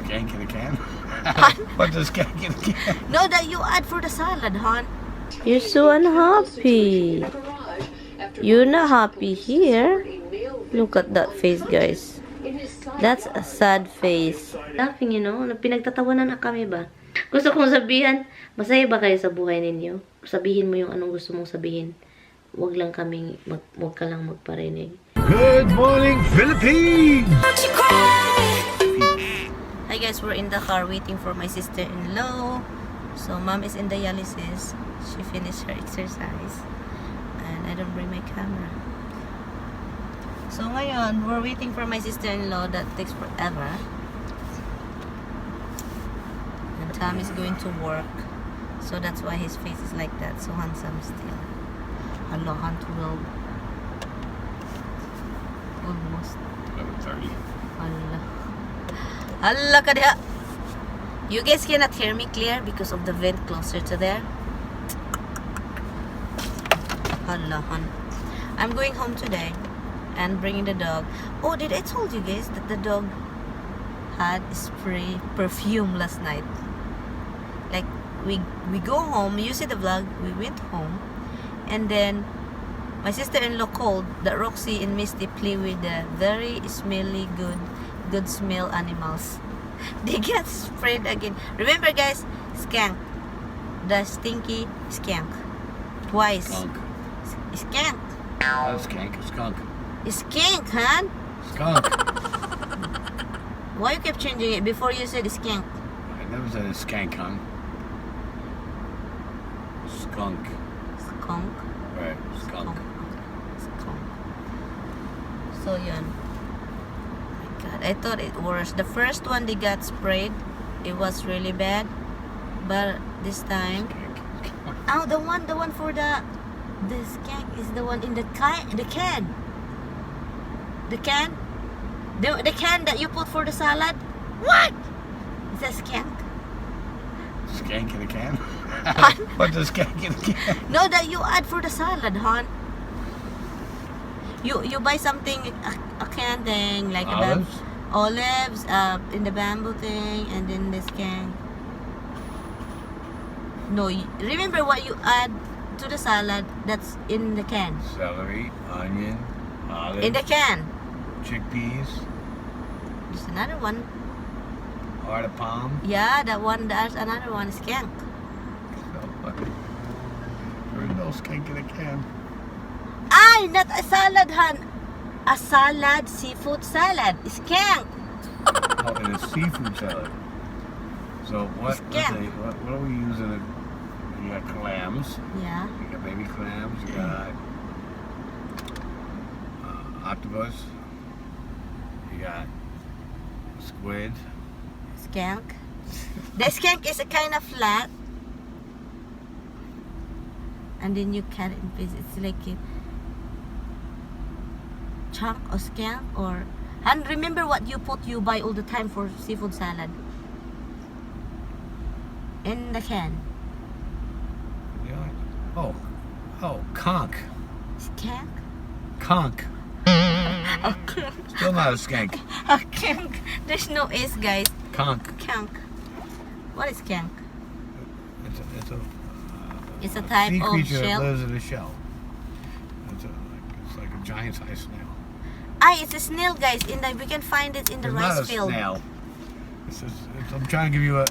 Skank in a can? What's a skank in a can? No, that you add for the salad, hon. You're so unhappy. You're not happy here. Look at that face, guys. That's a sad face. Laughing, you know? Pinagtatawanan na kami ba? Gusto kong sabihan, masaya ba kayo sa buhay ninyo? Sabihin mo yung anong gusto mong sabihin. Huwag lang kaming, huwag ka lang magparinig. Good morning, Philippines! Hi guys, we're in the car waiting for my sister-in-law. So, mom is in dialysis. She finished her exercise. And I don't bring my camera. So, ngayon, we're waiting for my sister-in-law. That takes forever. And Tom is going to work. So, that's why his face is like that. So handsome still. Hello, 12. Almost. 11:30. Allah. Allah ka diha. You guys cannot hear me clear because of the vent closer to there. Allah, hon. I'm going home today and bringing the dog. Oh, did I told you guys that the dog had spray perfume last night? Like we go home. You see the vlog. We went home, and then my sister-in-law called that Roxy and Misty play with the very smelly good smell animals. They get sprayed again. Remember guys, skank. The stinky skank. Twice. Skunk. Skank. Not a skank, a skunk. Skank, huh? Skunk. Why you kept changing it? Before you said skank. I never said a skank, hon. Skunk. Skunk. Right, skunk. Skunk. So yun. My God, I thought it worse. The first one they got sprayed, it was really bad. But this time, oh, the one for the skank is the one in the can. The can. The can that you put for the salad. What? It's a skank. Skank in a can? What's a skank in a can? No, that you add for the salad, hon. You buy something, a can thing, like olives, in the bamboo thing, and then this can. No, remember what you add to the salad that's in the can. Celery, onion, olives. In the can. Chickpeas. There's another one. Heart of palm. Yeah, that one. There's another one. Skank. There's no skank in a can. Ay, not a salad, hon. A salad, seafood salad. Skank. Oh, and a seafood salad. So what? Skank. What are we using? You got clams. Yeah. You got baby clams. You got octopus. You got squid. Skank. The skank is a kind of flat. And then you cut it in pieces. It's like a chunk of skank or... And remember what you buy all the time for seafood salad. In the can. Yeah. Oh, conch. Skank? Conch. Okay. Still not a skank. A skank. There's no S, guys. Conch. Skank. What is skank? It's It's a type sea of creature shell. that lives in a shell. It's like a giant-sized snail. Ah, it's a snail, guys. We can find it in the It's rice not a field. snail. I'm trying to give you an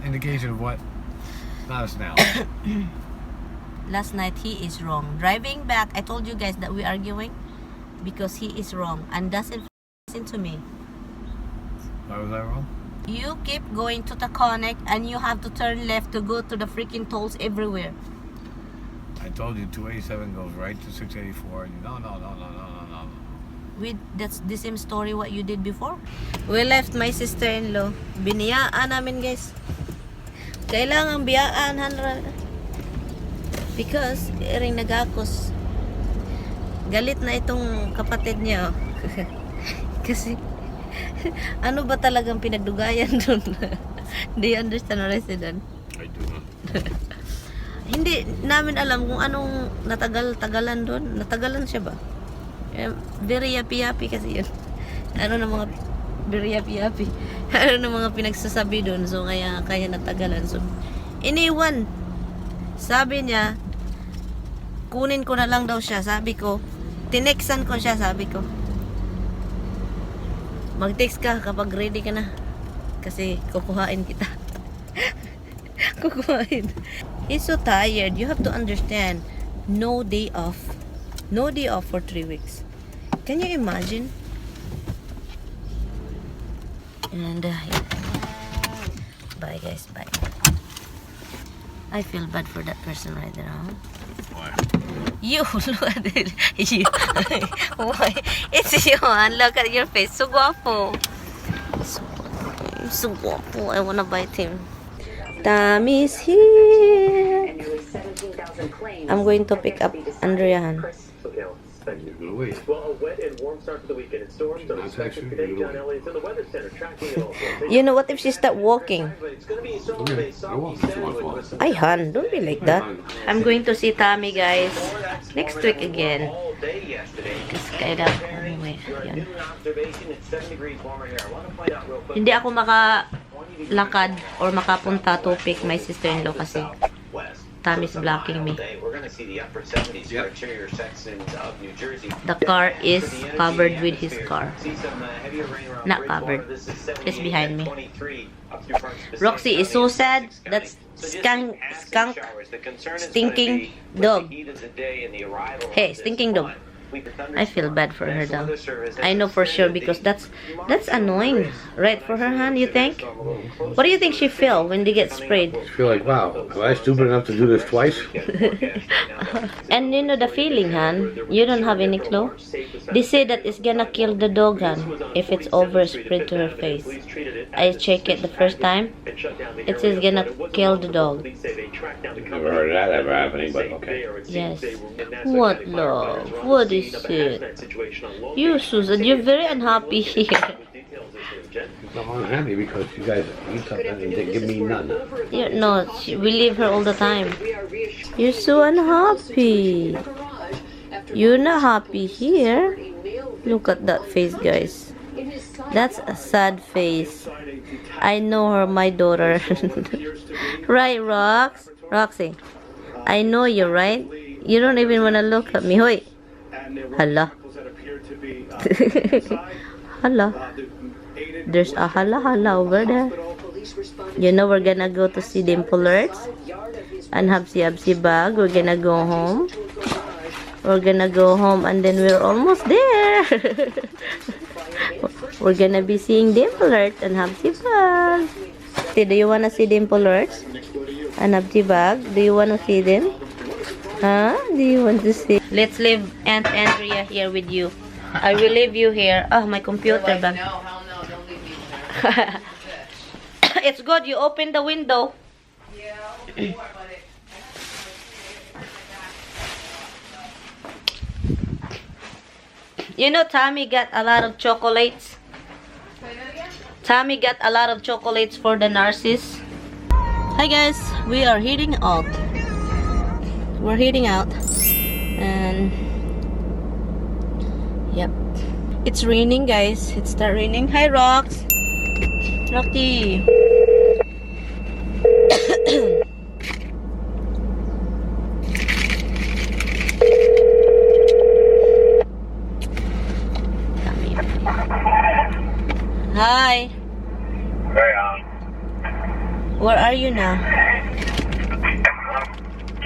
indication of what. It's not a snail. Last night he is wrong. Driving back, I told you guys that we're arguing because he is wrong and doesn't listen to me. Why was I wrong? You keep going to the connect and you have to turn left to go to the freaking tolls everywhere. I told you 287 goes right to 684. No. That's the same story what you did before. We left my sister-in-law. Biniyaan namin, guys. Kailangan biyaan, Hanra. Because, iring nagakos. Galit na itong kapatid niya. Kasi, ano ba talagang pinagdugayan doon? Do you understand what I said doon? I do not. Hindi namin alam kung anong natagalan doon. Natagalan siya ba? Very yapi-yapi kasi yun. Ano na mga very yapi-yapi. Ano na mga pinagsasabi doon. So, kaya natagalan. So, iniwan. Sabi niya, kunin ko na lang daw siya. Sabi ko, tinextan ko siya. Sabi ko, mag-text ka kapag ready ka na. Kasi, kukuhain kita. Kukuhain. He's so tired. You have to understand. No day off. No day off for 3 weeks. Can you imagine? And yeah. Bye guys, bye. I feel bad for that person right now. Why? You, look at it. You. Why? It's you, and look at your face. So guapo. So guapo. I wanna bite him. Tammy's here. I'm going to pick up Andreahan. Well, a wet and warm start to the weekend. Storms are expected today. John Elliott's in the Weather Center tracking it all. You know what if she start walking? It's going to be soft. Ay, Han, don't be like that. I'm going to see Tammy, guys, next week again. Kasi kaya anyway, yun. Hindi ako makalakad or makapunta to pick my sister-in-law kasi Tammy's blocking me. The car is covered with his car. Not covered. It's behind me. Roxy is so sad. That's skunk stinking dog. Hey, stinking dog. I feel bad for her though. I know for sure because that's annoying, right? For her, Han, you think? What do you think she feel when they get sprayed? I feel like, wow, am I stupid enough to do this twice? And you know the feeling, Han. You don't have any clue. They say that it's gonna kill the dog, Han, if it's overspread to her face. I checked it the first time. It says gonna kill the dog. Never heard of that ever happening, but okay. Yes. What love? What is it? You, Susan, you're very unhappy here. I'm unhappy because you guys eat something and they give me none. No, we leave her all the time. You're so unhappy. You're not happy here. Look at that face, guys. That's a sad face. I know her, my daughter. Right, Roxy? I know you, right? You don't even want to look at me. Hoy. Hala. Hala. There's a hala over there. You know we're gonna go to see Dimple Lurks and Hubsy bag. We're gonna go home. We're gonna go home and then we're almost there. We're gonna be seeing Dimple Lurks and Hubsy bag. Do you wanna see Dimple Lurks and Hubsy bag? Do you wanna see them? Huh? Do you want to see? Let's leave Aunt Andrea here with you. I will leave you here. Oh, my computer bag. No, hell no, don't leave me here. It's good. You open the window. Yeah, but it. You know, Tommy got a lot of chocolates. Tommy got a lot of chocolates for the nurses. Hi guys, we are heading out. We're heading out. And yep. It's raining, guys. It started raining. Hi, Rox. Rocky. Hi. Where are you now?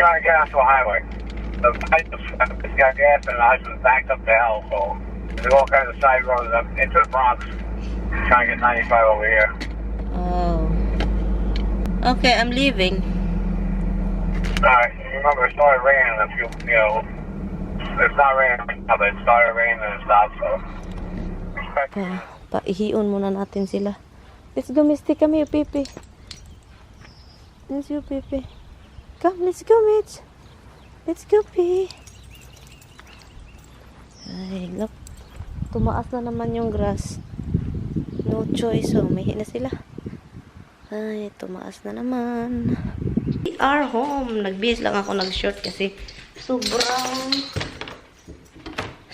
Trying to get onto a highway. The husband's got gas and the husband's backed up to hell, so there's all kinds of side roads up into the Bronx. Trying to get 95 over here. Oh. Okay, I'm leaving. Alright, remember it started raining a few, it's not raining now, but it started raining and it stopped, so. Paihion muna natin sila. Let's go, Misty. Come here, Pipi. Let's go, Pipi. Come, let's go, Mitch. Let's go, Pi. Ay, look. Tumaas na naman yung grass. No choice, oh. Umihi na sila. Ay, tumaas na naman. We are home. Nagbihis lang ako nag-short kasi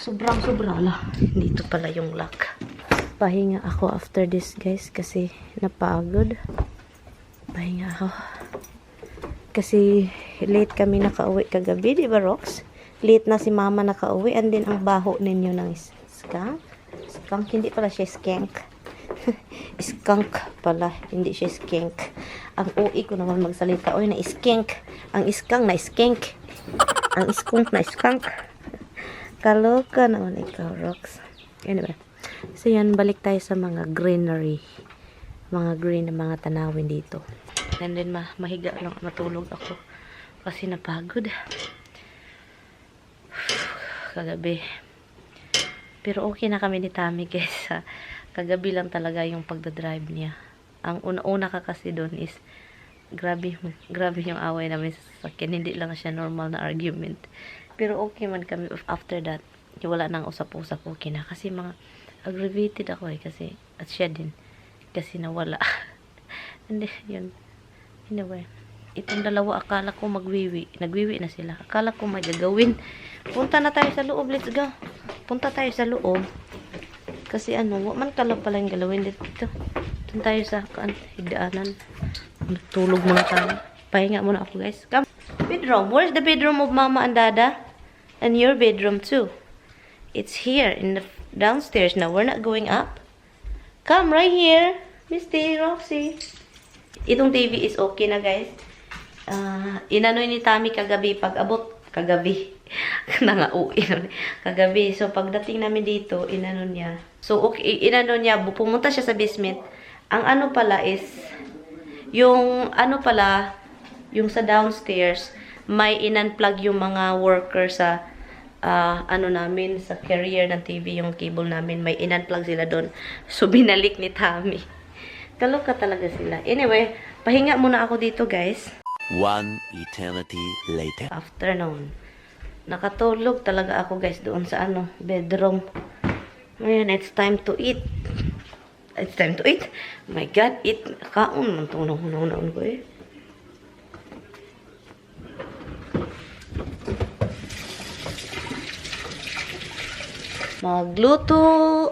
sobrang la. Dito pala yung lock. Pahinga ako after this, guys, kasi napagod. Pahinga ako. Kasi late kami nakauwi kagabi, di ba, Rox? Late na si mama nakauwi, and then ang baho ninyo ng skunk. Skunk, hindi pala siya skank. Skunk pala, hindi siya skank. Ang OE ko naman magsalita, oy, na skank. Ang skunk na skank. Ang skunk na skunk. Kaloka naman ikaw, Rox. Anyway. So yan, balik tayo sa mga greenery. Mga green na mga tanawin dito. And then mahiga lang, matulog ako. Kasi napagod. Kagabi. Pero okay na kami ni Tami, guys. Kagabi lang talaga yung pagdadrive niya. Ang una-una ka kasi doon is grabe yung away namin sa sasakyan. Hindi lang siya normal na argument. Pero okay man kami after that. Wala nang usap-usap, okay na. Kasi mga aggravated ako kasi at siya din. Kasi nawala. And yun. Anyway. Itong dalawa akala ko magwiwi. Nagwiwi na sila. Akala ko may gagawin. Punta na tayo sa loob. Let's go. Punta tayo sa loob. Kasi man kala pala yung galawin dito. Punta tayo sa higdaanan. Tulog muna tayo. Pahinga muna ako, guys. Come. Bedroom. Where's the bedroom of Mama and Dada? And your bedroom too. It's here in the downstairs. Now, we're not going up. Come right here. Misty, Roxy. Itong TV is okay na, guys. Inanoy ni Tami kagabi. Pag abot, kagabi. Kagabi. So, pagdating namin dito, inano niya. So, okay, inano niya. Pumunta siya sa basement. Ang pala is, yung sa downstairs, may in-unplug yung mga worker sa namin, sa carrier ng TV, yung cable namin, may in-unplug sila doon. So, binalik ni Tami. Kaloka talaga sila. Anyway, pahinga muna ako dito, guys. One eternity later. Afternoon. Nakatulog talaga ako, guys, doon sa bedroom. Ngayon, it's time to eat. It's time to eat. Oh my God, eat. Kaon. Tunaw ko eh. Magluto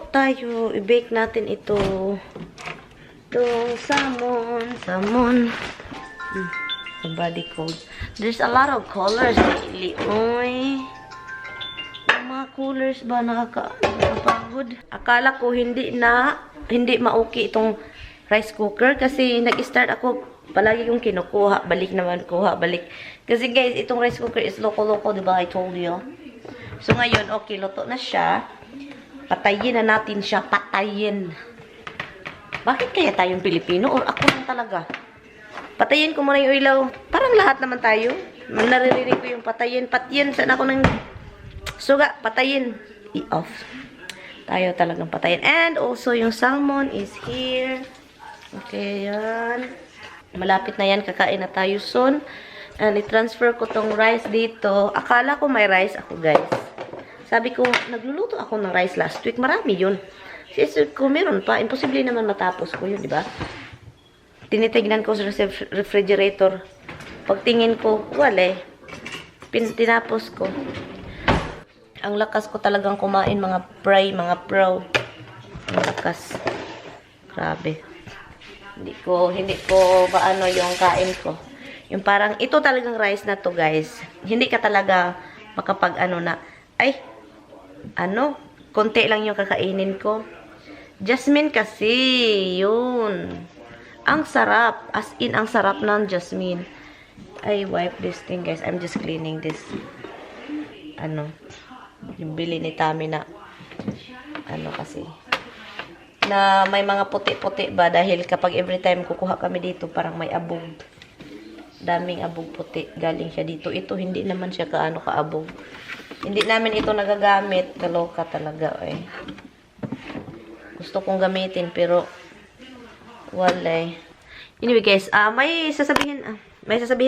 tayo. I-bake natin ito. Itong salmon. Body cold. There's a lot of colors lately. Oy. Yung mga colors ba nakakapagod? Akala ko hindi ma-okay itong rice cooker kasi nag-start ako palagi yung kinukuha. Balik naman, kuha, balik. Kasi guys, itong rice cooker is loko-loko, diba? I told you. So ngayon, okay, luto na siya. Patayin na natin siya. Patayin. Bakit kaya tayong Pilipino? Or ako lang talaga? Patayin ko muna yung ilaw. Parang lahat naman tayo. Naririnig ko yung patayin. Patiyin. Saan ako nang suga? Patayin. I-off. Tayo talagang patayin. And also, yung salmon is here. Okay, yan. Malapit na yan. Kakain na tayo soon. And i-transfer ko tong rice dito. Akala ko may rice ako, guys. Sabi ko, nagluluto ako ng rice last week. Marami yun. Sisip ko, meron pa. Imposible naman matapos ko yun, di ba? Tinitignan ko sa refrigerator. Pagtingin ko, wala eh. Tinapos ko. Ang lakas ko talagang kumain, mga pro. Ang lakas. Grabe. Hindi ko paano yung kain ko. Yung parang, ito talagang rice na to, guys. Hindi ka talaga konti lang yung kakainin ko. Jasmine kasi, yun. Ang sarap. As in, ang sarap ng jasmine. I wipe this thing, guys. I'm just cleaning this. Yung bili ni Tami na, kasi, na may mga puti-puti ba, dahil kapag every time kukuha kami dito, parang may abog. Daming abog puti. Galing siya dito. Ito, hindi naman siya kaabog. Hindi namin ito nagagamit. Kaloka talaga, eh. Gusto kong gamitin, pero wala. Anyway, guys, may sasabihin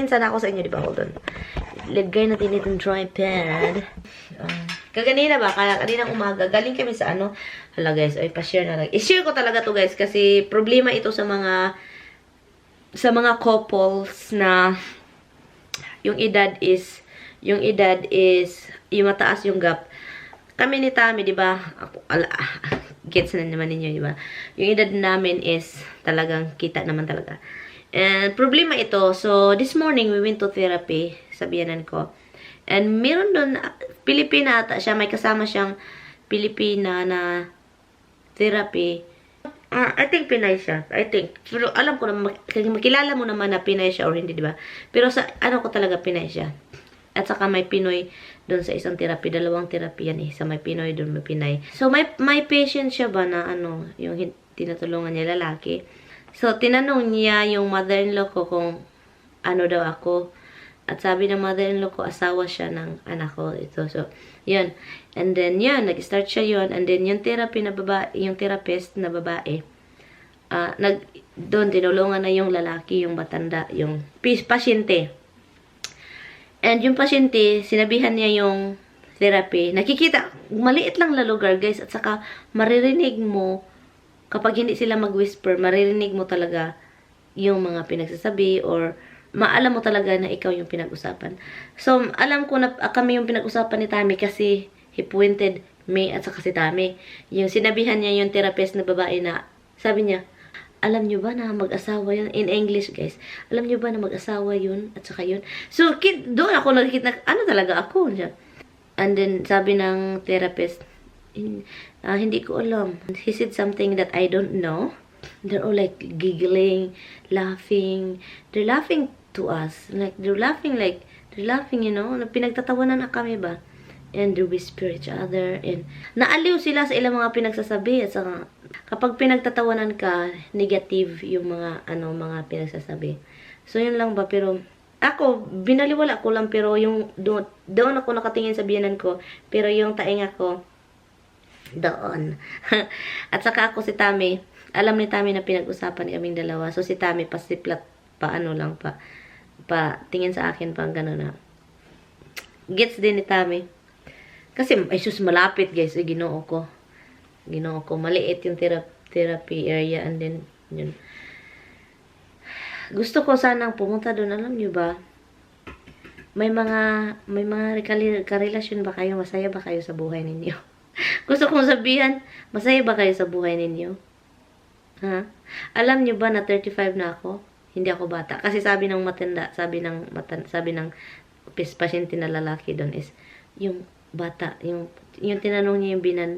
sana ako sa inyo, di ba? Hold on. Lagay natin itong tripod. Kaganina ba? Kaninang umaga, galing kami sa hala, guys, ay pa-share na lang. I-share ko talaga to, guys, kasi problema ito sa mga couples na yung edad is yung mataas yung gap. kami ni Tami, di ba? Gets na naman ninyo, di ba? Yung edad namin is talagang kita naman talaga. And problema ito. So, this morning, we went to therapy. Sabihanan ko. And meron doon, Pilipina ata siya. May kasama siyang Pilipina na therapy. I think Pinay siya. I think. Pero alam ko na, makilala mo naman na Pinay siya or hindi, di ba? Pero sa, ano ko talaga, Pinay siya. At saka may Pinoy doon sa isang therapy. Dalawang therapy yan eh. Sa may Pinoy, doon may Pinay. So, may patient siya ba na ano, yung tinutulungan niya lalaki. So, tinanong niya yung mother-in-law ko kung ano daw ako. At sabi ng mother-in-law ko, asawa siya ng anak ko. Ito. So, yun. And then, yun. Nag-start siya yun. And then, yung therapy na babae, yung therapist na babae, doon, tinulungan na yung lalaki, yung matanda, yung pasyente. And yung pasyente, sinabihan niya yung therapy. Nakikita, maliit lang na lugar, guys. At saka, maririnig mo, kapag hindi sila mag-whisper, maririnig mo talaga yung mga pinagsasabi or maalam mo talaga na ikaw yung pinag-usapan. So, alam ko na kami yung pinag-usapan ni Tami kasi he pointed me at saka si Tami. Yung sinabihan niya yung therapist na babae na, sabi niya, alam niyo ba na mag-asawa yun? In English, guys. Alam niyo ba na mag-asawa yun? At saka yun. So, doon ako nakikita, ano talaga ako? And then, sabi ng therapist, hindi ko alam. He said something that I don't know. They're all like giggling, laughing. They're laughing to us. Like, they're laughing, you know. Pinagtatawanan na kami ba? And they whisper each other. And naaliw sila sa ilang mga pinagsasabi. At saka, kapag pinagtatawanan ka, negative yung mga, mga pinagsasabi. So, yun lang ba? Pero, ako, binaliwala ko lang. Pero, yung, doon ako nakatingin sa biyanan ko. Pero, yung tainga ko, doon. At saka ako si Tami, alam ni Tami na pinag-usapan kaming dalawa. So si Tami pasiplat pa tingin sa akin pang gano'n na. Gets din ni Tami. Kasi ay sus malapit guys, Ginoo ko. Maliit yung therapy area and then yun. Gusto ko sanang pumunta doon, alam niyo ba? May mga karelasyon ba kayo? Masaya ba kayo sa buhay ninyo? Gusto kong sabihan, masaya ba kayo sa buhay ninyo? Ha? Alam niyo ba na 35 na ako? Hindi ako bata. Kasi sabi ng matanda, sabi ng pasyente na lalaki doon is, yung bata, yung tinanong niya yung binan,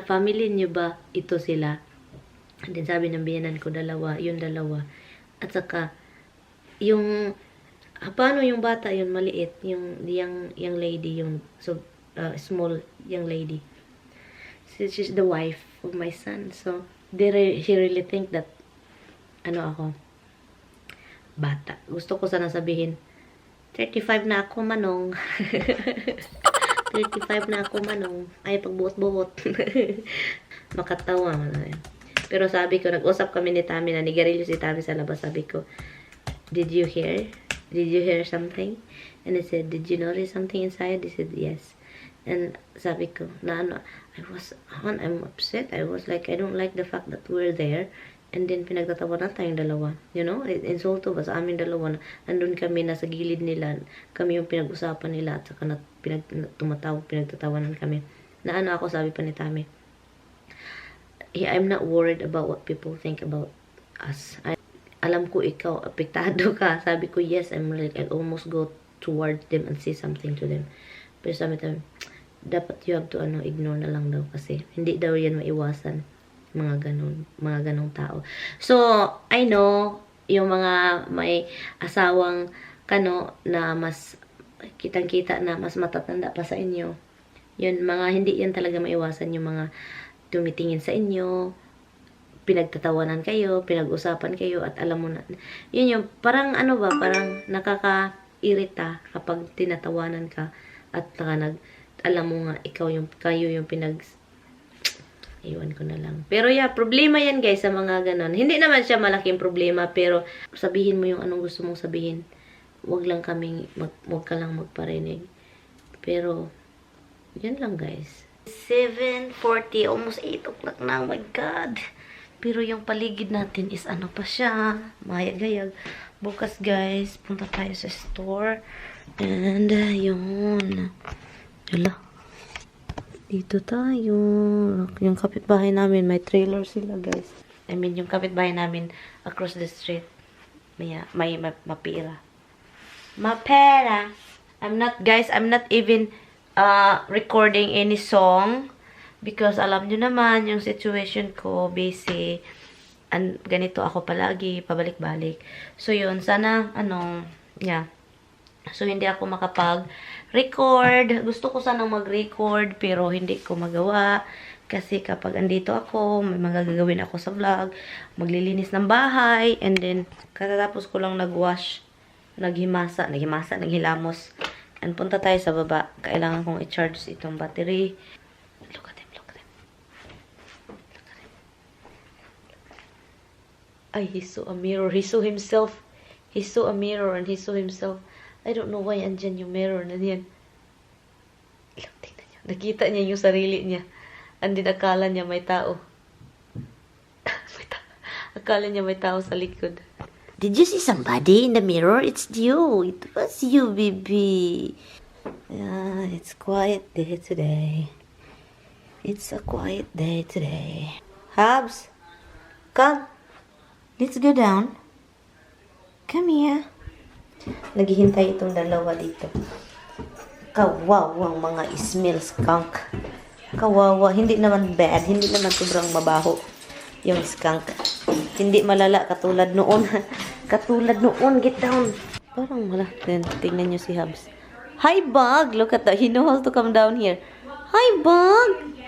family niyo ba ito sila? And then sabi ng biyanan ko, dalawa. At saka, yung, paano yung bata, yung maliit, yung young lady, yung small young lady. She's the wife of my son. So, she really think that, ako, bata. Gusto ko sana sabihin, 35 na ako, manong. 35 na ako, manong. Ay, pagbuot-buot. Makatawa. Pero sabi ko, nag-usap kami ni Tami na nigarilyo si Tami sa labas. Sabi ko, did you hear? Did you hear something? And I said, did you notice something inside? He said, yes. And sabi ko, I'm upset. I was like, I don't like the fact that we're there. And then, pinagtatawanan tayong dalawa. You know, insulto ba sa amin dalawa? Nandun kami, nasa gilid nila. Kami yung pinag-usapan nila. At saka pinagtatawanan kami. Na ako, sabi pa ni Tami, I'm not worried about what people think about us. Alam ko ikaw, apektado ka. Sabi ko, yes, I almost go towards them and say something to them. Pero sabi tayo, dapat you have to ignore na lang daw kasi hindi daw yan maiwasan mga ganong tao. So, I know yung mga may asawang na mas kitang-kita na mas matatanda pa sa inyo. Yun, hindi yan talaga maiwasan yung mga tumitingin sa inyo, pinagtatawanan kayo, pinag-usapan kayo at alam mo na, yun yung parang parang nakaka-irita kapag tinatawanan ka at alam mo nga, kayo yung iwan ko na lang. Pero yeah, problema yan guys sa mga ganon. Hindi naman siya malaking problema, pero sabihin mo yung anong gusto mong sabihin. Wag ka lang magparinig. Pero, yan lang guys. 7:40, almost 8 o'clock na, oh my God. Pero yung paligid natin is pa siya, mayag-gayag. Bukas guys, punta tayo sa store. And, yun. Wala. Dito tayo. Yung kapitbahay namin, may trailer sila, guys. I mean, yung kapitbahay namin across the street, may mapira. Mapera! I'm not even recording any song because alam nyo naman yung situation ko, busy. Ganito ako palagi, pabalik-balik. So, yun. Sana, yeah. So, hindi ako makapag-record. Gusto ko sanang mag-record, pero hindi ko magawa. Kasi kapag andito ako, may mga gagawin ako sa vlog. Maglilinis ng bahay. And then, katatapos ko lang nag-wash. Naghilamos. And punta tayo sa baba. Kailangan kong i-charge itong battery. Look at him. Ay, he saw a mirror. He saw himself. He saw a mirror and he saw himself. I don't know why andyan yung mirror na yan. Tingnan niyo. Nakita niya yung sarili niya. And then akala niya may tao. Akala niya may tao sa likod. Did you see somebody in the mirror? It's you. It was you, baby. Yeah, it's quiet day today. It's a quiet day today. Hubs, come. Let's go down. Come here. Naghihintay itong dalawa dito. Kawawang mga smell skunk. Kawawa. Hindi naman bad. Hindi naman sobrang mabaho yung skunk. Hindi malala katulad noon. Katulad noon. Get down. Parang wala. Tingnan nyo si Hubs. Hi, Bug! Look at that. He knows to come down here. Hi, Bug!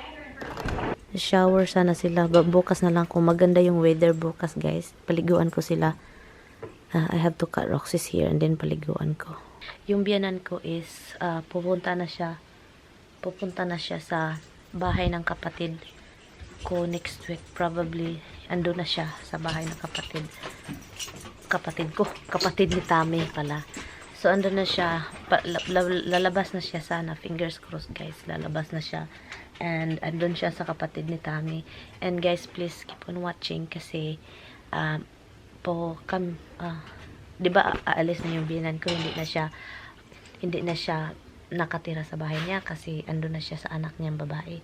Shower sana sila. Bukas na lang kung maganda yung weather bukas, guys. Paliguan ko sila. I have to cut Roxy's here and then paliguan ko. Yung biyanan ko is pupunta na siya sa bahay ng kapatid ko next week. Probably ando na siya sa bahay ng kapatid ni Tami pala. So ando na siya, lalabas na siya sana, fingers crossed guys, lalabas na siya. And andun siya sa kapatid ni Tami. And guys, please keep on watching kasi di ba aalis na yung biyanan ko, hindi na siya nakatira sa bahay niya kasi andun na siya sa anak niyang babae.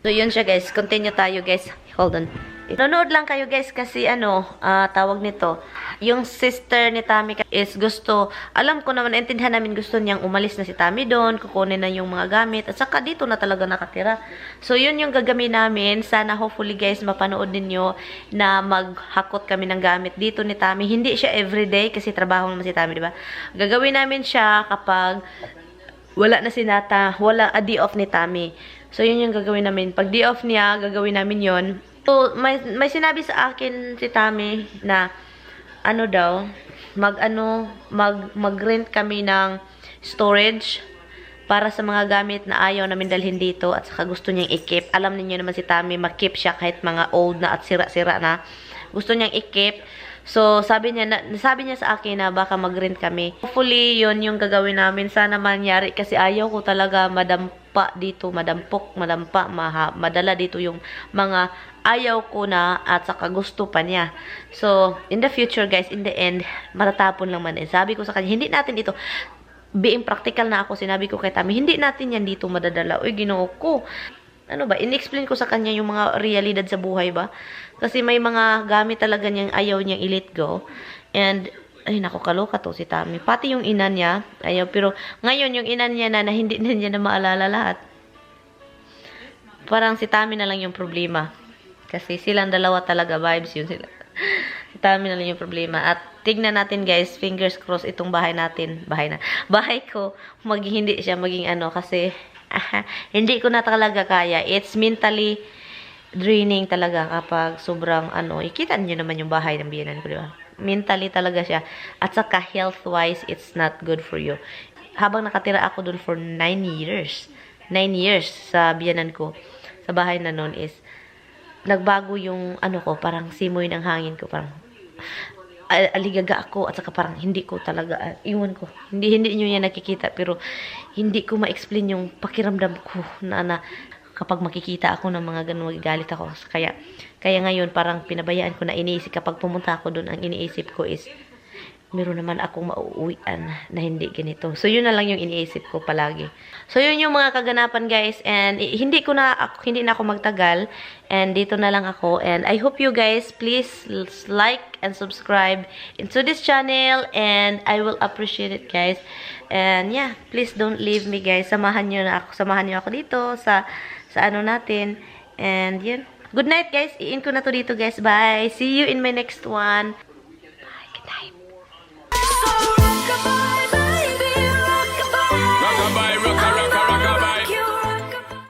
So yun siya guys, continue tayo guys. Hold on. Nanonood lang kayo guys kasi tawag nito, yung sister ni Tami is gusto, alam ko naman, intindihan namin, gusto niyang umalis na si Tami doon, kukunin na yung mga gamit at saka dito na talaga nakatira. So yun yung gagawin namin. Sana hopefully guys mapanood ninyo na maghakot kami ng gamit dito ni Tami. Hindi siya everyday kasi trabaho naman si Tami, di ba? Gagawin namin siya kapag wala na si Nata, wala a day off ni Tami. So, yun yung gagawin namin. Pag day off niya, gagawin namin yon. So, may sinabi sa akin si Tami na, mag-rent kami ng storage para sa mga gamit na ayaw namin dalhin dito at saka gusto niyang i-keep. Alam niyo naman si Tami, mag-keep siya kahit mga old na at sira-sira na. Gusto niyang i-keep. So, sabi niya sa akin na baka mag-rent kami. Hopefully, yun yung gagawin namin. Sana mangyari kasi ayaw ko talaga madampa dito, madala dito yung mga ayaw ko na at saka gusto pa niya. So, in the future guys, in the end, matatapon lang man. Sabi ko sa kanya, hindi natin ito, being practical na ako, sinabi ko kay Tami, hindi natin yan dito madadala. Uy, Ginoo ko. In-explain ko sa kanya yung mga realidad sa buhay ba? Kasi may mga gamit talaga niyang ayaw niyang i-let go. And, ay, naku, kaloka to si Tami. Pati yung ina niya, ayaw. Pero, ngayon, yung ina niya na hindi na niya na maalala lahat. Parang si Tami na lang yung problema. Kasi silang dalawa talaga, vibes yun sila. Si Tami na lang yung problema. At, tignan natin guys, fingers crossed, itong bahay natin, bahay ko, hindi siya maging kasi, hindi ko na talaga kaya. It's mentally draining talaga kapag sobrang ikita niyo naman yung bahay ng biyanan ko, di ba? Mentally talaga siya. At saka health-wise, it's not good for you. Habang nakatira ako dun for 9 years. 9 years sa biyanan ko. Sa bahay na nun is, nagbago yung ko, parang simoy ng hangin ko, parang aligaga ako at saka parang hindi ko talaga iwan ko. Hindi niyo yan nakikita pero hindi ko ma-explain yung pakiramdam ko na kapag makikita ako ng mga ganun, magagalit ako. Kaya ngayon parang pinabayaan ko na iniisip kapag pumunta ako doon, ang iniisip ko is meron naman akong mauuwian na hindi ganito. So, yun na lang yung iniisip ko palagi. So, yun yung mga kaganapan, guys. And hindi na ako magtagal. And dito na lang ako. And I hope you guys please like and subscribe into this channel. And I will appreciate it, guys. And yeah, please don't leave me, guys. Samahan nyo ako dito sa ano natin. And yun. Good night, guys. I-in ko na to dito, guys. Bye. See you in my next one.